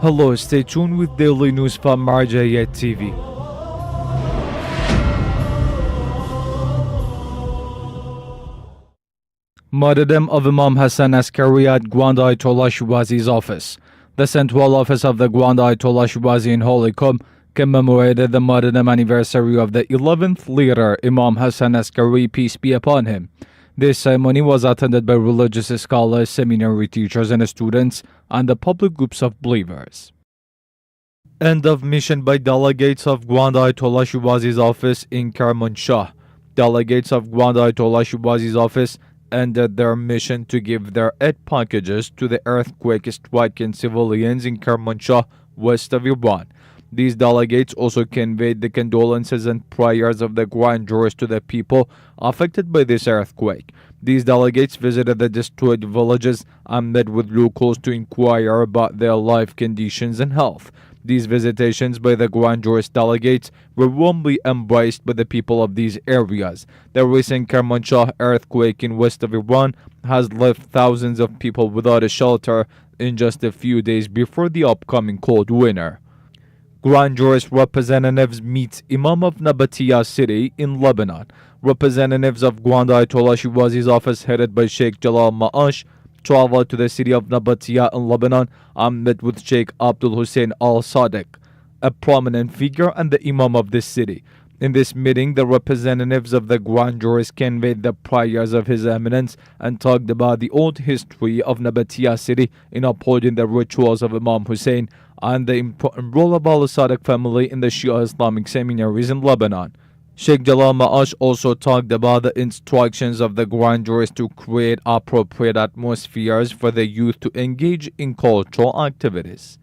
Hello, stay tuned with daily news from Martyrdom TV. Martyrdom of Imam Hasan Askari at Grand Ayatollah Shirazi's office. The central office of the Grand Ayatollah Shirazi in Holy Qom commemorated the martyrdom anniversary of the 11th leader, Imam Hasan Askari, peace be upon him. This ceremony was attended by religious scholars, seminary teachers and students, and the public groups of believers. End of mission by delegates of Grand Ayatollah Shirazi's office in Kermanshah. Delegates of Grand Ayatollah Shirazi's office ended their mission to give their aid packages to the earthquake-stricken civilians in Kermanshah, west of Iran. These delegates also conveyed the condolences and prayers of the Grand Jurist to the people affected by this earthquake. These delegates visited the destroyed villages and met with locals to inquire about their life conditions and health. These visitations by the Grand Jurist delegates were warmly embraced by the people of these areas. The recent Kermanshah earthquake in west of Iran has left thousands of people without a shelter in just a few days before the upcoming cold winter. Grand Jurist representatives meet Imam of Nabatieh city in Lebanon. Representatives of Grand Ayatollah Shirazi's office headed by Sheikh Jalal traveled to the city of Nabatieh in Lebanon and met with Sheikh Abdul Hussein al-Sadiq, a prominent figure and the Imam of this city. In this meeting, the representatives of the Grand Jurist conveyed the prayers of His Eminence and talked about the old history of Nabatieh city in upholding the rituals of Imam Hussein and the important role of al-Sadiq family in the Shia Islamic seminaries in Lebanon. Sheikh Jalal also talked about the instructions of the Grand Jurist to create appropriate atmospheres for the youth to engage in cultural activities.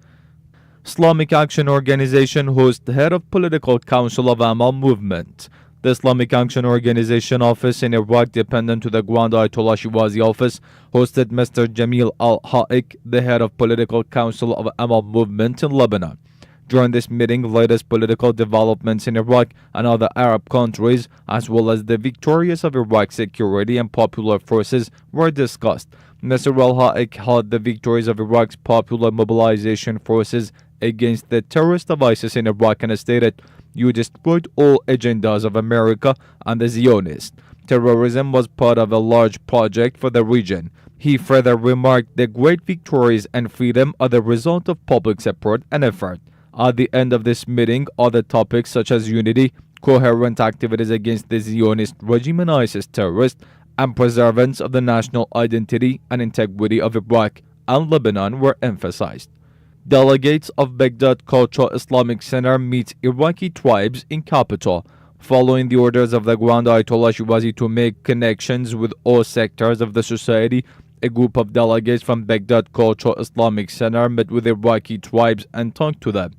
Islamic Action Organization hosts the head of Political Council of Amal movement. The Islamic Action Organization office in Iraq, dependent to the Grand Ayatollah Shirazi office, hosted Mr. Jamil al-Haik, the head of Political Council of Amal movement in Lebanon. During this meeting, latest political developments in Iraq and other Arab countries, as well as the victories of Iraq's security and popular forces, were discussed. Mr. al-Haik held the victories of Iraq's popular mobilization forces against the terrorists of ISIS in Iraq and stated, "You destroyed all agendas of America and the Zionists. Terrorism was part of a large project for the region." He further remarked, "The great victories and freedom are the result of public support and effort." At the end of this meeting, other topics such as unity, coherent activities against the Zionist regime and ISIS terrorists, and preservance of the national identity and integrity of Iraq and Lebanon were emphasized. Delegates of Baghdad Cultural-Islamic Center meet Iraqi tribes in capital. Following the orders of the Grand Ayatollah Shirazi to make connections with all sectors of the society, a group of delegates from Baghdad Cultural-Islamic Center met with Iraqi tribes and talked to them.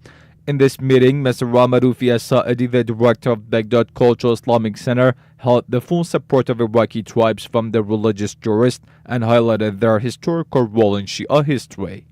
In this meeting, Mr. Ramadufi As-Saadi, the director of Baghdad Cultural-Islamic Center, held the full support of Iraqi tribes from the religious jurist and highlighted their historical role in Shia history.